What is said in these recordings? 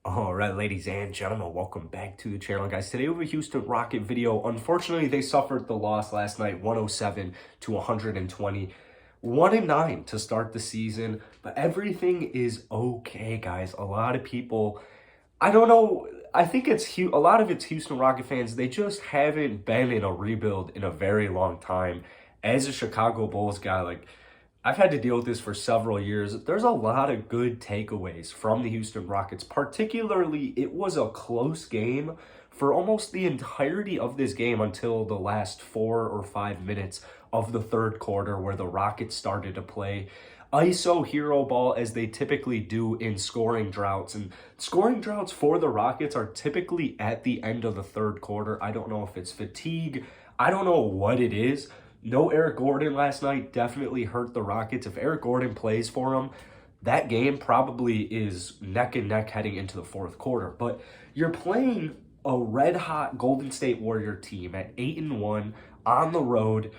All right, ladies and gentlemen, welcome back to the channel, guys. Today we have a Houston Rocket video. Unfortunately, they suffered the loss last night, 107 to 120. 1-9 to start the season, but everything is okay, guys. A lot of people, I don't know, I think a lot of it's Houston Rocket fans. They just haven't been in a rebuild in a very long time. As a Chicago Bulls guy, I've had to deal with this for several years. There's a lot of good takeaways from the Houston Rockets. Particularly, it was a close game for almost the entirety of this game until the last 4 or 5 minutes of the third quarter, where the Rockets started to play ISO hero ball as they typically do in scoring droughts. And scoring droughts for the Rockets are typically at the end of the third quarter. I don't know if it's fatigue. I don't know what it is. No Eric Gordon last night definitely hurt the Rockets. If Eric Gordon plays for them, that game probably is neck and neck heading into the fourth quarter. But you're playing a red-hot Golden State Warrior team at 8-1 on the road.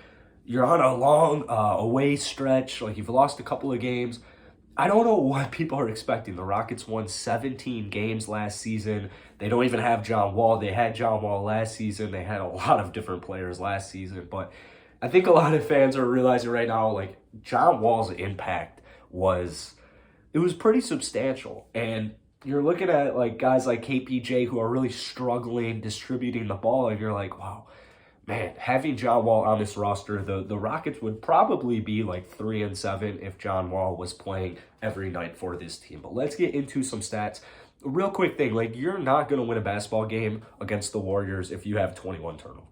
You're on a long away stretch. You've lost a couple of games. I don't know what people are expecting. The Rockets won 17 games last season. They don't even have John Wall. They had John Wall last season. They had a lot of different players last season, but I think a lot of fans are realizing right now, John Wall's impact was pretty substantial. And you're looking at, guys like KPJ who are really struggling distributing the ball, and you're like, wow, man, having John Wall on this roster, the Rockets would probably be 3-7 if John Wall was playing every night for this team. But let's get into some stats. A real quick thing, you're not going to win a basketball game against the Warriors if you have 21 turnovers.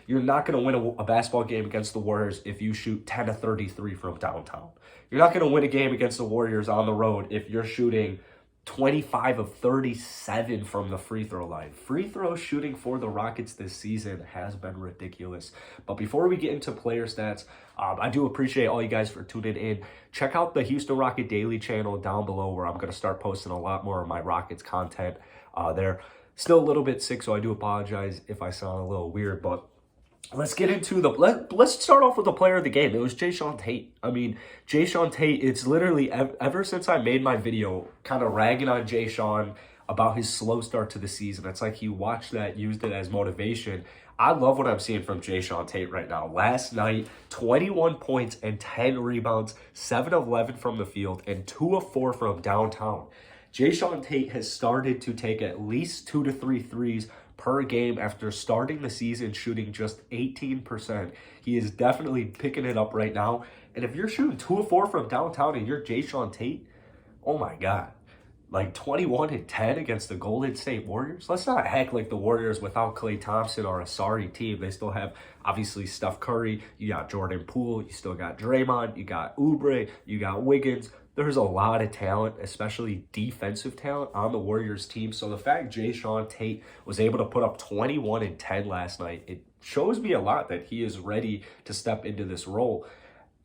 You're not going to win a basketball game against the Warriors if you shoot 10 of 33 from downtown. You're not going to win a game against the Warriors on the road if you're shooting 25 of 37 from the free throw line. Free throw shooting for the Rockets this season has been ridiculous. But before we get into player stats, I do appreciate all you guys for tuning in. Check out the Houston Rocket Daily channel down below, where I'm going to start posting a lot more of my Rockets content there. Still a little bit sick, so I do apologize if I sound a little weird, but let's get into let's start off with the player of the game. It was Jaylen Tate. I mean, Jaylen Tate, it's literally ever since I made my video kind of ragging on Jaylen about his slow start to the season. It's like he watched that, used it as motivation. I love what I'm seeing from Jaylen Tate right now. Last night, 21 points and 10 rebounds, 7 of 11 from the field, and 2 of 4 from downtown. Jaylen Tate has started to take at least 2 to 3 threes per game after starting the season shooting just 18%. He is definitely picking it up right now. And if you're shooting 2 of 4 from downtown and you're Jaylen Tate, oh my God. 21 and 10 against the Golden State Warriors. Let's not act like the Warriors without Klay Thompson are a sorry team. They still have, obviously, Steph Curry. You got Jordan Poole. You still got Draymond. You got Oubre. You got Wiggins. There's a lot of talent, especially defensive talent, on the Warriors team. So the fact Jaylen Tate was able to put up 21 and 10 last night, it shows me a lot that he is ready to step into this role.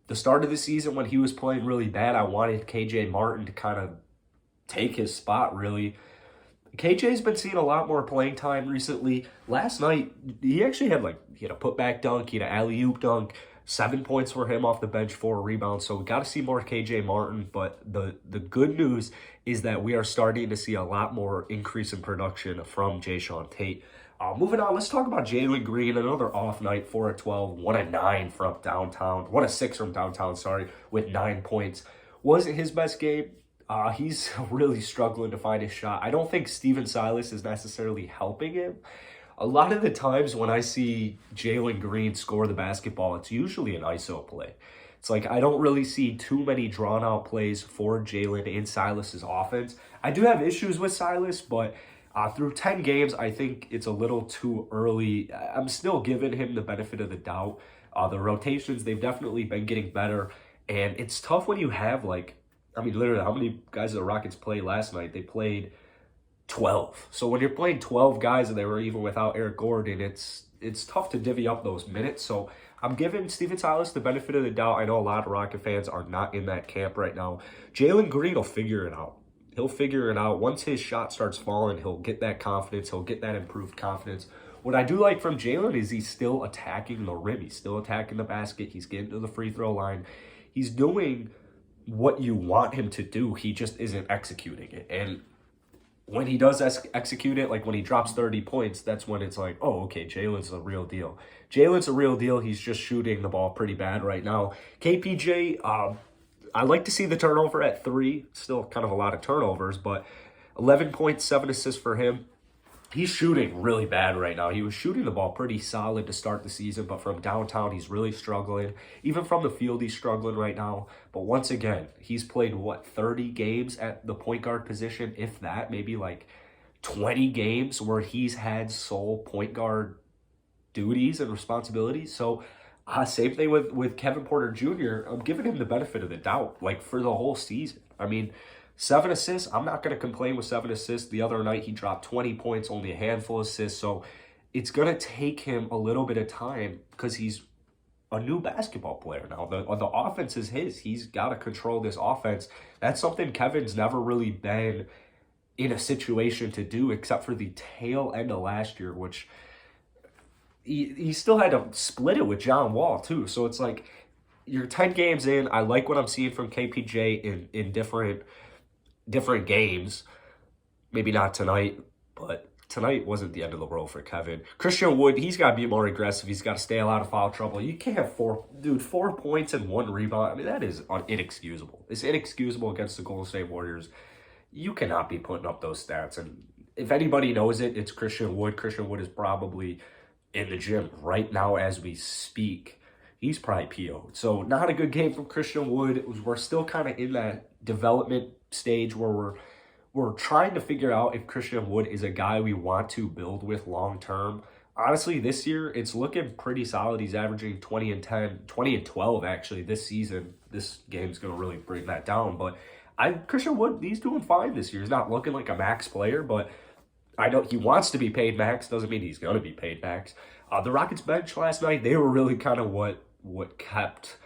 The start of the season, when he was playing really bad, I wanted KJ Martin to kind of take his spot, really. KJ's been seeing a lot more playing time recently. Last night, he actually had he had a putback dunk, he had an alley-oop dunk, 7 points for him off the bench, 4 rebounds. So we got to see more KJ Martin. But the good news is that we are starting to see a lot more increase in production from Jaylen Tate. Moving on, let's talk about Jalen Green. Another off night, 4 of 12, 1 of 9 from downtown, 1 of 6 from downtown, with 9 points. Wasn't his best game. He's really struggling to find his shot. I don't think Steven Silas is necessarily helping him. A lot of the times when I see Jalen Green score the basketball, it's usually an ISO play. It's I don't really see too many drawn-out plays for Jalen in Silas's offense. I do have issues with Silas, but through 10 games, I think it's a little too early. I'm still giving him the benefit of the doubt. The rotations, they've definitely been getting better, and it's tough when you have, literally, how many guys did the Rockets play last night? They played 12. So when you're playing 12 guys and they were even without Eric Gordon, it's tough to divvy up those minutes. So I'm giving Steven Silas the benefit of the doubt. I know a lot of Rocket fans are not in that camp right now. Jalen Green will figure it out. He'll figure it out. Once his shot starts falling, he'll get that confidence. He'll get that improved confidence. What I do like from Jalen is he's still attacking the rim. He's still attacking the basket. He's getting to the free throw line. He's doing what you want him to do. He just isn't executing it. And when he does execute it, like when he drops 30 points, that's when it's like, oh, okay, Jalen's a real deal. Jalen's a real deal. He's just shooting the ball pretty bad right now. KPJ, I like to see the turnover at 3. Still kind of a lot of turnovers, but 11 points, 7 assists for him. He's shooting really bad right now. He was shooting the ball pretty solid to start the season, but from downtown, he's really struggling. Even from the field, he's struggling right now. But once again, he's played, 30 games at the point guard position, if that, maybe like 20 games where he's had sole point guard duties and responsibilities. So same thing with Kevin Porter Jr. I'm giving him the benefit of the doubt, like for the whole season. I mean, 7 assists, I'm not going to complain with 7 assists. The other night, he dropped 20 points, only a handful of assists. So it's going to take him a little bit of time because he's a new basketball player now. The offense is his. He's got to control this offense. That's something Kevin's never really been in a situation to do except for the tail end of last year, which he still had to split it with John Wall, too. So it's like you're 10 games in. I like what I'm seeing from KPJ in different games. Maybe not tonight, but tonight wasn't the end of the world for Kevin. Christian Wood, he's got to be more aggressive. He's got to stay out of foul trouble. You can't have 4 points and 1 rebound. I mean, that is inexcusable. It's inexcusable against the Golden State Warriors. You cannot be putting up those stats. And if anybody knows it, it's Christian Wood. Christian Wood is probably in the gym right now as we speak. He's probably PO'd. So not a good game from Christian Wood. We're still kind of in that development stage where we're trying to figure out if Christian Wood is a guy we want to build with long term. Honestly, this year it's looking pretty solid. He's averaging 20 and 10, 20 and 12 actually this season. This game's going to really bring that down, but Christian Wood, he's doing fine this year. He's not looking like a max player, but I know he wants to be paid max. Doesn't mean he's going to be paid max. The Rockets bench last night, they were really kind of what kept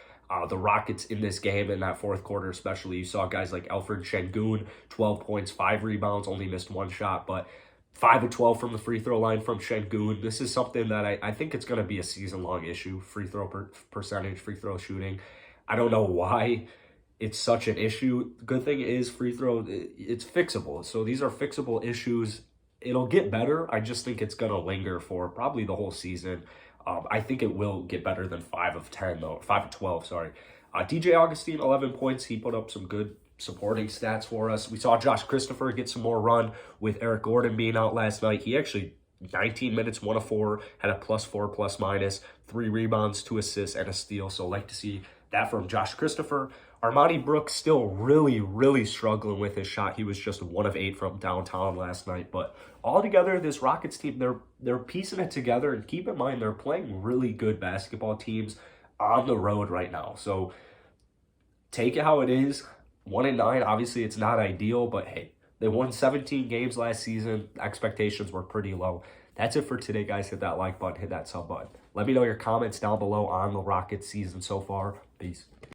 the Rockets in this game in that fourth quarter especially. You saw guys like Alfred Şengün, 12 points, 5 rebounds, only missed 1 shot, but 5 of 12 from the free throw line from Şengün. This is something that I think it's going to be a season-long issue, free throw percentage, free throw shooting. I don't know why it's such an issue. Good thing is free throw, it's fixable. So these are fixable issues. It'll get better. I just think it's going to linger for probably the whole season. I think it will get better than 5 of 10, though. 5 of 12, sorry. DJ Augustine, 11 points. He put up some good supporting stats for us. We saw Josh Christopher get some more run with Eric Gordon being out last night. He actually, 19 minutes, 1 of 4, had a +4 ±, 3 rebounds, 2 assists, and a steal. So like to see that from Josh Christopher. Armani Brooks still really, really struggling with his shot. He was just 1 of 8 from downtown last night. But altogether, this Rockets team, they're piecing it together. And keep in mind, they're playing really good basketball teams on the road right now. So take it how it is. 1-9, obviously it's not ideal, but hey, they won 17 games last season. Expectations were pretty low. That's it for today, guys. Hit that like button, hit that sub button. Let me know your comments down below on the Rockets season so far. Peace.